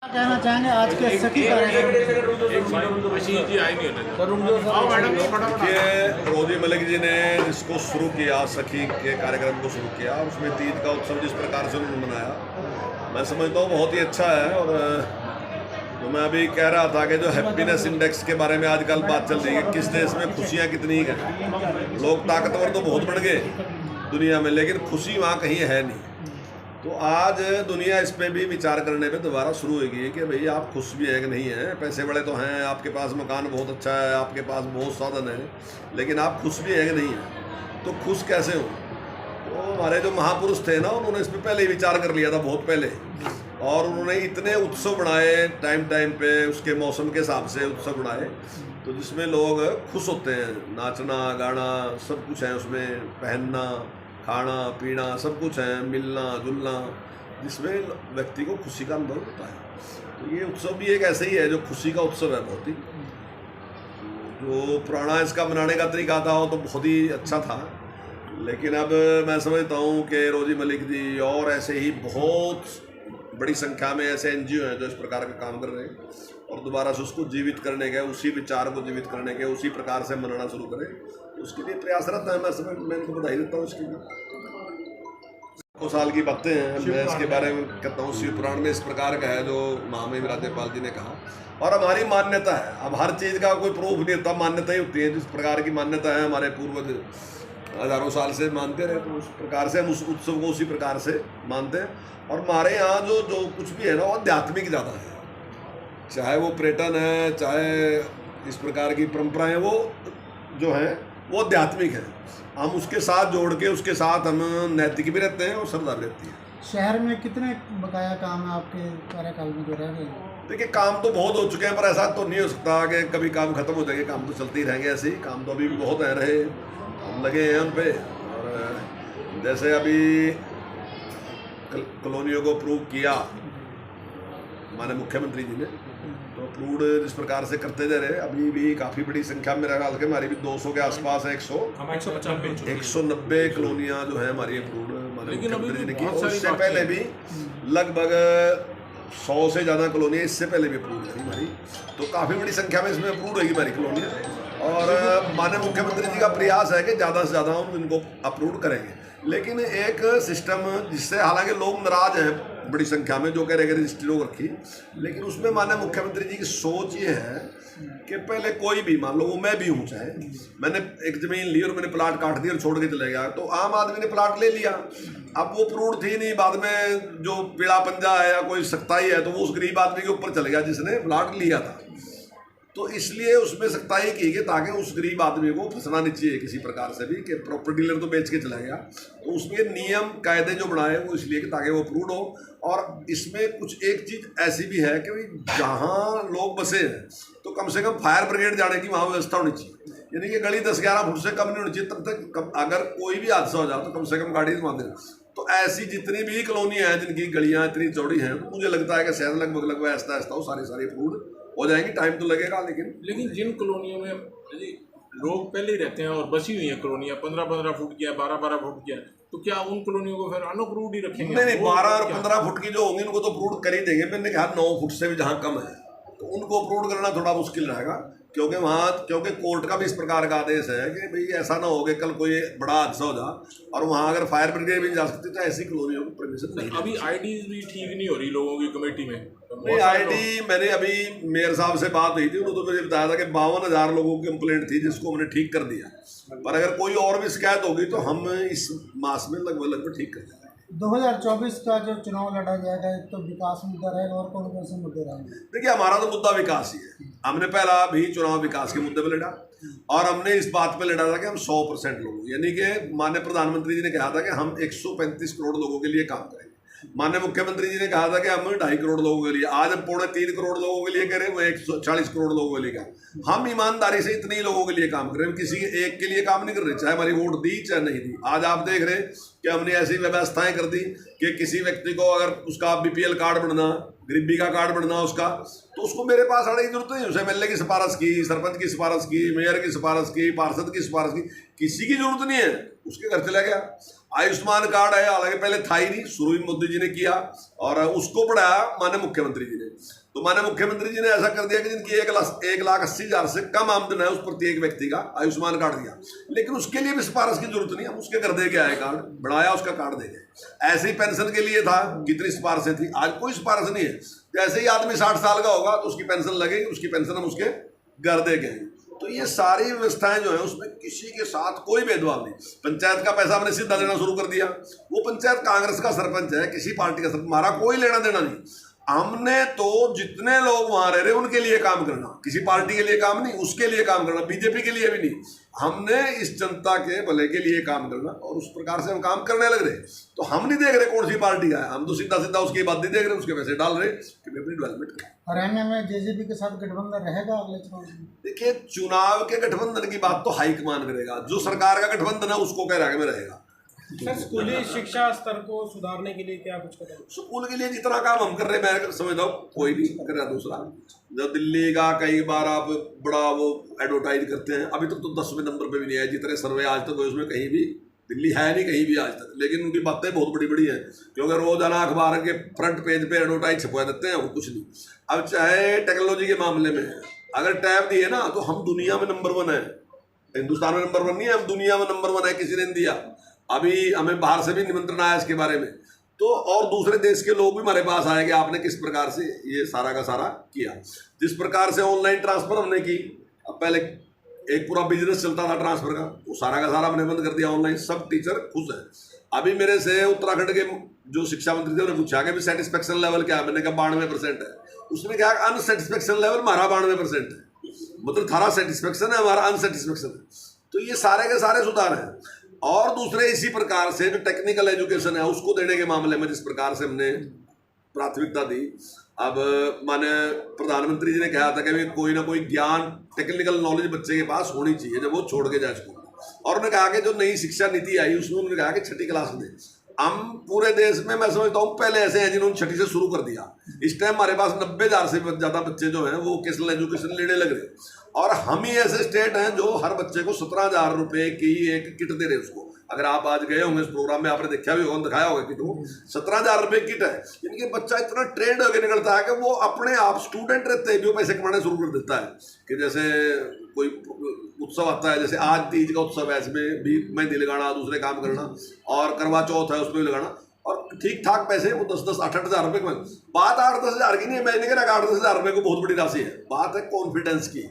कहना चाहेंगे आज के सखी कार्यक्रम? देखिए, रोजी मलिक जी ने इसको शुरू किया, सखी के कार्यक्रम को शुरू किया और उसमें तीज का उत्सव जिस प्रकार से उन्होंने मनाया, मैं समझता हूँ बहुत ही अच्छा है। और तो मैं अभी कह रहा था कि जो हैप्पीनेस इंडेक्स के बारे में आजकल बात चल रही है, किस देश में खुशियाँ कितनी हैं। लोग ताकतवर तो बहुत बढ़ गए दुनिया में, लेकिन खुशी वहाँ कहीं है नहीं। तो आज दुनिया इस पे भी विचार करने पे दोबारा शुरू होगी कि भाई आप खुश भी हैं कि नहीं हैं। पैसे बड़े तो हैं, आपके पास मकान बहुत अच्छा है, आपके पास बहुत साधन है, लेकिन आप खुश भी हैं कि नहीं हैं। तो खुश कैसे हो? तो हमारे जो महापुरुष थे ना, उन्होंने इस पर पहले ही विचार कर लिया था, बहुत पहले। और उन्होंने इतने उत्सव बनाए टाइम टाइम पे, उसके मौसम के हिसाब से उत्सव बनाए, तो जिसमें लोग खुश होते हैं। नाचना गाना सब कुछ है उसमें, पहनना खाना पीना सब कुछ है, मिलना जुलना, जिसमें व्यक्ति को खुशी का अनुभव होता है। तो ये उत्सव भी एक ऐसे ही है जो खुशी का उत्सव है। बहुत ही जो पुराना इसका मनाने का तरीका था वो तो बहुत ही अच्छा था, लेकिन अब मैं समझता हूँ कि रोजी मलिक जी और ऐसे ही बहुत बड़ी संख्या में ऐसे NGO हैं जो इस प्रकार का काम कर रहे हैं और दोबारा से उसको जीवित करने के, उसी विचार को जीवित करने के, उसी प्रकार से मनाना शुरू करें, उसके लिए प्रयासरत है। मैं इनको बधाई देता हूँ इसके लिए। को साल की बातें हैं, मैं इसके बारे में कहता हूँ शिव पुराण में इस प्रकार का है जो महामहिम राज्यपाल जी ने कहा। और हमारी मान्यता है, अब हर चीज़ का कोई प्रूफ नहीं होता, मान्यता ही होती है। जिस प्रकार की मान्यता है, हमारे पूर्वज हजारों साल से मानते रहे, तो उस प्रकार से हम उस उत्सव को उसी प्रकार से मानते हैं। और हमारे यहाँ जो कुछ भी है ना, वो आध्यात्मिक ज़्यादा है। चाहे वो पर्यटन है, चाहे इस प्रकार की परंपराएं, वो जो है वो आध्यात्मिक है। हम उसके साथ जोड़ के, उसके साथ हम नैतिक भी रहते हैं और श्रद्धा भी रहती है। शहर में कितने बकाया काम है आपके कार्यकाल में जो रह गए? देखिए, काम तो बहुत हो चुके हैं, पर ऐसा तो नहीं हो सकता कि कभी काम खत्म हो जाएंगे। काम तो चलते ही रहेंगे ऐसे ही। काम तो अभी भी बहुत रहे, हम लगे हैं हम पे। और जैसे अभी कॉलोनियों को अप्रूव किया माननीय मुख्यमंत्री जी ने, तो अप्रूव्ड जिस प्रकार से करते जा रहे, अभी भी काफ़ी बड़ी संख्या में, मेरा ख्याल के हमारी भी 200 के आसपास है। 190 कॉलोनियाँ जो है हमारी अप्रूव्ड माननीय मुख्यमंत्री जी ने की। और इससे पहले भी लगभग 100 से ज़्यादा कॉलोनियाँ इससे पहले भी अप्रूव हुई हमारी। तो काफ़ी बड़ी संख्या में इसमें अप्रूव होगी हमारी कॉलोनियाँ। और माननीय मुख्यमंत्री जी का प्रयास है कि ज़्यादा से ज़्यादा हम इनको अप्रूव करेंगे। लेकिन एक सिस्टम जिससे हालांकि लोग नाराज हैं बड़ी संख्या में, जो कह रहे हैं रजिस्ट्री लोग रखी, लेकिन उसमें माननीय मुख्यमंत्री जी की सोच ये है कि पहले कोई भी, मान लो वो मैं भी हूँ, चाहे मैंने एक ज़मीन ली और मैंने प्लाट काट दिया और छोड़ के चले गया, तो आम आदमी ने प्लाट ले लिया। अब वो अप्रूव्ड थी नहीं, बाद में जो पीड़ा पंजा है या कोई सख्ताई है, तो वो उस गरीब आदमी के ऊपर चले गया जिसने प्लाट लिया था। तो इसलिए उसमें सख्ताई की गई ताकि उस गरीब आदमी को फंसना नहीं चाहिए किसी प्रकार से भी, कि प्रॉपर्टी डीलर तो बेच के चला गया। तो उसमें नियम कायदे जो बनाए वो इसलिए कि ताकि वो अप्रूव्ड हो। और इसमें कुछ एक चीज़ ऐसी भी है कि भाई जहाँ लोग बसे हैं, तो कम से कम फायर ब्रिगेड जाने की वहाँ व्यवस्था होनी चाहिए। यानी कि गली 10-11 फुट से कम नहीं होनी चाहिए। तब तक अगर कोई भी हादसा हो जाए तो कम से कम गाड़ी घुमा देना। तो ऐसी जितनी भी कॉलोनियाँ हैं जिनकी गलियाँ इतनी चौड़ी हैं, तो मुझे लगता है कि शायद लगभग ऐसा ऐसा हो सारी अप्रूव्ड हो जाएंगी। टाइम तो लगेगा, लेकिन जिन कॉलोनियों में लोग पहले ही रहते हैं और बसी हुई हैं कॉलोनियाँ 15-15 फुट की है, 12-12 फुट की है, तो क्या उन कॉलोनियों को फिर अनअप्रूव्ड ही रखेंगे? नहीं, 12 और 15 फुट की जो होंगी उनको तो अप्रूव कर ही देंगे। मैंने कहा 9 फुट से भी जहाँ कम है तो उनको अप्रूव करना थोड़ा मुश्किल रहेगा, क्योंकि कोर्ट का भी इस प्रकार का आदेश है कि भाई ऐसा ना हो कि कल कोई बड़ा हादसा हो जाए और वहाँ अगर फायर ब्रिगेड भी जा सकती, तो ऐसी कॉलोनियों को परमिशन नहीं। अभी ID भी ठीक नहीं हो रही लोगों की कमेटी में। नहीं, ID मैंने अभी मेयर साहब से बात हुई थी, उन्होंने तो मुझे बताया था कि 52,000 लोगों की कंप्लेंट थी जिसको हमने ठीक कर दिया। पर अगर कोई और भी शिकायत होगी तो हम इस मास में लगभग ठीक कर देंगे। 2024 का जो चुनाव लड़ा जाएगा, एक तो विकास मुद्दा रहेगा और कौन कौन से मुद्दे रहेंगे? देखिए, हमारा तो मुद्दा विकास ही है। हमने पहला भी चुनाव विकास के मुद्दे पर लड़ा और हमने इस बात पे लड़ा था कि हम 100% लोग, यानी कि माननीय प्रधानमंत्री जी ने कहा था कि हम 135 करोड़ लोगों के लिए काम करेंगे। माननीय मुख्यमंत्री जी ने कहा था कि हम 2.5 करोड़ लोगों के लिए, आज हम 3.25 करोड़ लोगों के लिए करें, वो 140 करोड़ लोगों के लिए का। हम ईमानदारी से इतने ही लोगों के लिए काम करें, हम किसी एक के लिए काम नहीं कर रहे, चाहे हमारी वोट दी चाहे नहीं दी। आज आप देख रहे कि हमने ऐसी व्यवस्थाएं कर दी कि किसी व्यक्ति को अगर उसका बीपीएल कार्ड बनना, गरीबी का कार्ड बनना उसका, तो उसको मेरे पास आने की जरूरत नहीं। उसे एमएलए की सिफारिश की, सरपंच की सिफारिश की, मेयर की सिफारिश की, पार्षद की सिफारिश की, किसी की जरूरत नहीं है, उसके घर चला गया। आयुष्मान कार्ड है, हालांकि पहले था ही नहीं, शुरू ही मोदी जी ने किया और उसको बढ़ाया माननीय मुख्यमंत्री जी ने। तो माननीय मुख्यमंत्री जी ने ऐसा कर दिया कि जिनकी 1,80,000 से कम आमदन है उस प्रत्येक व्यक्ति का आयुष्मान कार्ड दिया, लेकिन उसके लिए भी सिफारिश की जरूरत नहीं, हम उसके घर दे के आए कार्ड, बढ़ाया उसका कार्ड दे गए। ऐसे ही पेंशन के लिए था, कितनी सिफारिशें थी, आज कोई सिफारिश नहीं है। जैसे ही आदमी 60 साल का होगा तो उसकी पेंशन लगेगी, उसकी पेंशन हम उसके घर दे गए। तो ये सारी व्यवस्थाएं जो है उसमें किसी के साथ कोई भेदभाव नहीं। पंचायत का पैसा हमने सीधा देना शुरू कर दिया, वो पंचायत कांग्रेस का सरपंच है, किसी पार्टी का सरपंच, हमारा कोई लेना देना नहीं। हमने तो जितने लोग वहां रह रहे उनके लिए काम करना, किसी पार्टी के लिए काम नहीं, उसके लिए काम करना, बीजेपी के लिए भी नहीं, हमने इस जनता के भले के लिए काम करना और उस प्रकार से हम काम करने लग रहे। तो हम नहीं देख रहे कौन सी पार्टी का है, हम तो सीधा सीधा उसकी बात नहीं देख रहे, उसके पैसे डाल रहे कि मैं अपनी डेवलपमेंट करें। हरियाणा में जेजेपी के साथ गठबंधन रहेगा अगले चुनाव में? देखिए, चुनाव के गठबंधन की बात तो हाईकमान करेगा, जो सरकार का गठबंधन है उसको कह रहा है मैं रहेगा। सर, स्कूली शिक्षा स्तर को सुधारने के लिए क्या कुछ करें? स्कूल के लिए जितना काम हम कर रहे हैं मैं समझता हूँ कोई भी कर रहा दूसरा। जब दिल्ली का कई बार आप बड़ा वो एडवर्टाइज करते हैं, अभी तक तो 10वें नंबर पे भी नहीं आया, जितने सर्वे आज तक हुए उसमें कहीं भी दिल्ली है नहीं, कहीं भी आज तक। लेकिन उनकी बातें बहुत बड़ी बड़ी हैं, क्योंकि रोजाना अखबार के फ्रंट पेज पे एडवर्टाइज छपवा देते हैं, वो कुछ नहीं। अब चाहे टेक्नोलॉजी के मामले में अगर टैब दिए ना तो हम दुनिया में नंबर 1 है, हिंदुस्तान में नंबर 1 नहीं है, हम दुनिया में नंबर 1 है, किसी ने नहीं दिया। अभी हमें बाहर से भी निमंत्रण आया इसके बारे में, तो और दूसरे देश के लोग भी हमारे पास आए कि आपने किस प्रकार से ये सारा का सारा किया। जिस प्रकार से ऑनलाइन ट्रांसफर हमने की, अब पहले एक पूरा बिजनेस चलता था ट्रांसफर का, वो सारा का सारा हमने बंद कर दिया, ऑनलाइन, सब टीचर खुश हैं। अभी मेरे से उत्तराखंड के जो शिक्षा मंत्री थे उन्होंने पूछा कि सेटिस्फेक्शन लेवल क्या है, मैंने कहा 92% है। उसने कहा अनसेटिस्फेक्शन लेवल हमारा 92% है, मतलब थारा सेटिस्फेक्शन है, हमारा अनसेटिस्फेक्शन है। तो ये सारे के सारे सुधार हैं। और दूसरे इसी प्रकार से जो टेक्निकल एजुकेशन है उसको देने के मामले में जिस प्रकार से हमने प्राथमिकता दी, अब माने प्रधानमंत्री जी ने कहा था कि कोई ना कोई ज्ञान, टेक्निकल नॉलेज बच्चे के पास होनी चाहिए जब वो छोड़ के जाए स्कूल। और उन्होंने कहा कि जो नई शिक्षा नीति आई उसमें उन्होंने कहा कि 6ठी क्लास में, हम पूरे देश में मैं समझता हूँ पहले ऐसे हैं जिन्होंने 6ठी से शुरू कर दिया। इस टाइम हमारे पास 90,000 से ज़्यादा बच्चे जो हैं वो वोकेशनल एजुकेशन लेने लग रहे, और हम ही ऐसे स्टेट हैं जो हर बच्चे को 17,000 रुपये की एक किट दे रहे उसको। अगर आप आज गए होंगे इस प्रोग्राम में, आपने देखा भी होगा, दिखाया होगा किट, वो 17,000 रुपये किट है। यानी कि बच्चा इतना ट्रेंड होकर निकलता है कि वो अपने आप स्टूडेंट रहते हैं, जो पैसे कमाने शुरू कर देता है। कि जैसे कोई उत्सव आता है, जैसे आज तीज का उत्सव है, इसमें भी मेहंदी लगाना, दूसरे काम करना, और करवा चौथ है उसमें भी लगाना, और ठीक ठाक पैसे वो 10-10, 8-8 हज़ार रुपये कमाए। बात 8-10 हज़ार की नहीं है, मैंने कहा 8-10 हज़ार रुपये को बहुत बड़ी राशि है। बात है कॉन्फिडेंस की,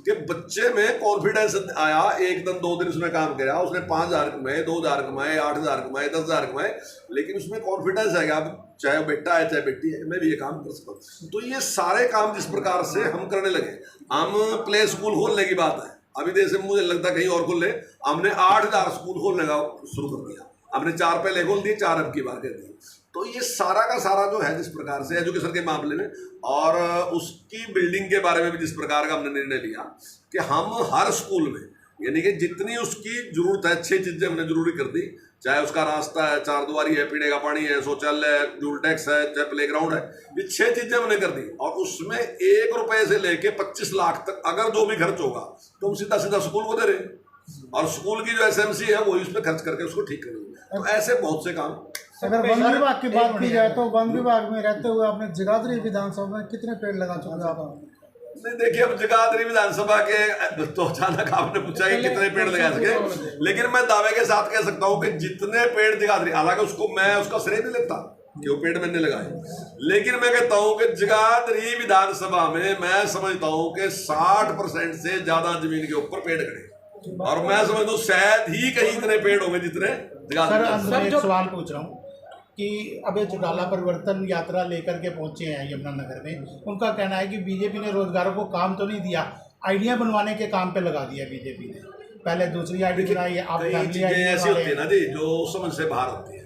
कि बच्चे में कॉन्फिडेंस आया, एक दिन 2 दिन उसने काम किया, उसने 5,000 कमाए, 2,000 कमाए, 8,000 कमाए, 10,000 कमाए, लेकिन उसमें कॉन्फिडेंस है कि अब चाहे बेटा है चाहे बेटी है, मैं भी ये काम कर सकता हूँ। तो ये सारे काम जिस प्रकार से हम करने लगे, हम प्ले स्कूल खोलने की बात है, अभी देश में मुझे लगता है कहीं और खोल ले, हमने 8,000 स्कूल खोलने का शुरू कर दिया, हमने 4 पहले खोल दिए, 4 अब की बार कर दी। तो ये सारा का सारा जो है जिस प्रकार से एजुकेशन के मामले में और उसकी बिल्डिंग के बारे में भी जिस प्रकार का हमने निर्णय लिया कि हम हर स्कूल में, यानी कि जितनी उसकी जरूरत है 6 चीजें हमने जरूरी कर दी, चाहे उसका रास्ता है, 4 दीवारी है, पीने का पानी है, शौचालय है, ड्यूल टैक्स है, चाहे प्लेग्राउंड है, ये 6 चीजें हमने कर दी। और उसमें 1 रुपए से लेके 25 लाख तक अगर जो भी खर्च होगा तो हम सीधा सीधा स्कूल को दे रहे हैं, और स्कूल की जो एसएमसी है वही उसमें खर्च करके उसको ठीक करेंगे। तो ऐसे बहुत से काम। अगर वन विभाग की बात की जाए तो वन विभाग में रहते हुए आपने जगाधरी विधानसभा में कितने पेड़ लगा चुके आप? नहीं, देखिए, अब जगाधरी विधानसभा के तो अचानक आपने पूछा कि कितने पेड़ लगा सके, लेकिन मैं दावे के साथ कह सकता हूं कि जितने पेड़ जगाधरी, हालांकि उसको मैं उसका श्रेय नहीं लेता कि वो पेड़ मैंने लगाए, लेकिन मैं कहता हूं कि जगाधरी विधानसभा में मैं समझता हूं कि 60% से ज्यादा जमीन के ऊपर पेड़ खड़े, और मैं समझता हूँ शायद ही कहीं इतने पेड़ होंगे जितने सर, मैं एक सवाल पूछ रहा हूँ कि अब ये चौटाला परिवर्तन यात्रा लेकर के पहुंचे हैं यमुनानगर में, उनका कहना है कि बीजेपी ने रोजगारों को काम तो नहीं दिया, आइडिया बनवाने के काम पे लगा दिया बीजेपी ने। पहले दूसरी आईडी बनाई, आप चीजें ऐसी होती है ना जी जो समझ से बाहर होती है।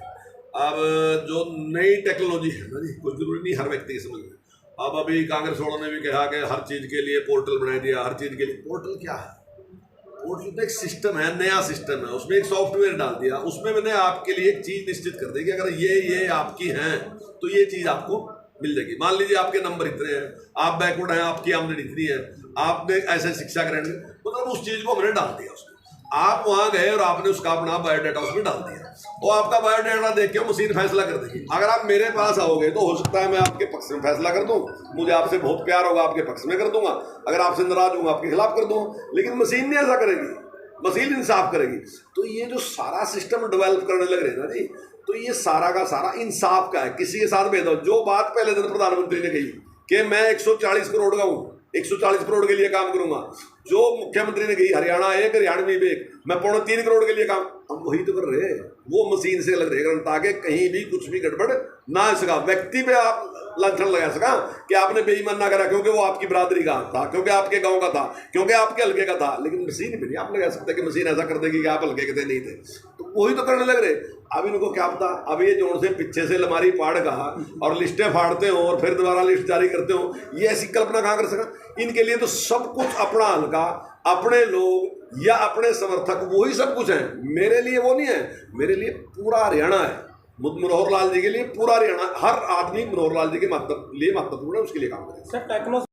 अब जो नई टेक्नोलॉजी है ना जी, कुछ जरूरी नहीं हर व्यक्ति की समझ में। अब अभी कांग्रेस वालों ने भी कहा कि हर चीज के लिए पोर्टल बना दिया, हर चीज के लिए पोर्टल क्या है? वो जो एक सिस्टम है, नया सिस्टम है, उसमें एक सॉफ्टवेयर डाल दिया, उसमें मैंने आपके लिए एक चीज निश्चित कर दी कि अगर ये आपकी हैं तो ये चीज आपको मिल जाएगी। मान लीजिए आपके नंबर इतने हैं, आप बैकवर्ड हैं, आपकी आमदनी इतनी है, आपने ऐसे शिक्षा ग्रहण, मतलब उस चीज को हमने डाल दिया उसमें। आप वहां गए और आपने उसका अपना बायोडाटा उसमें डाल दिया, और आपका बायोडाटा देख के मशीन फैसला कर देगी। अगर आप मेरे पास आओगे तो हो सकता है मैं आपके पक्ष में फैसला कर दूं, मुझे आपसे बहुत प्यार होगा, आपके पक्ष में कर दूंगा, अगर आपसे नाराज हूँ आपके खिलाफ कर दूंगा, लेकिन मशीन नहीं ऐसा करेगी, मशीन इंसाफ करेगी। तो ये जो सारा सिस्टम डेवलप करने लग रहे हैं ना जी, तो ये सारा का सारा इंसाफ का है, किसी के साथ भेदभाव। जो बात पहले दिन प्रधानमंत्री ने कही कि मैं 140 करोड़ का हूँ, 140 करोड़ के लिए काम करूंगा, जो मुख्यमंत्री ने कही हरियाणा एक हरियाणवी में एक, मैं 3.25 करोड़ के लिए काम, हम वही तो कर रहे हैं। वो मशीन से लग रहे हैं ताकि कहीं भी कुछ भी गड़बड़ ना आ सका, व्यक्ति पे आप लांछन लगा सका कि आपने बेईमान ना करा क्योंकि वो आपकी बरादरी का था, क्योंकि आपके गांव का था, क्योंकि आपके हल्के का था। लेकिन मशीन पे नहीं आप लगा सकते कि मशीन ऐसा कर देगी कि आप हल्के के थे नहीं थे, तो वही तो करने लग रहे। अब इनको क्या पता, अब ये जोड़ से पीछे से लमारी फाड़ का और लिस्टें फाड़ते हो और फिर दोबारा लिस्ट जारी करते हो, ये ऐसी कल्पना कहाँ कर सका। इनके लिए तो सब कुछ अपना हल्का, अपने लोग या अपने समर्थक, वही सब कुछ है। मेरे लिए वो नहीं है, मेरे लिए पूरा हरियाणा है। मनोहर लाल जी के लिए पूरा हरियाणा, हर आदमी मनोहर लाल जी के लिए महत्वपूर्ण है, उसके लिए काम करें। Sir techno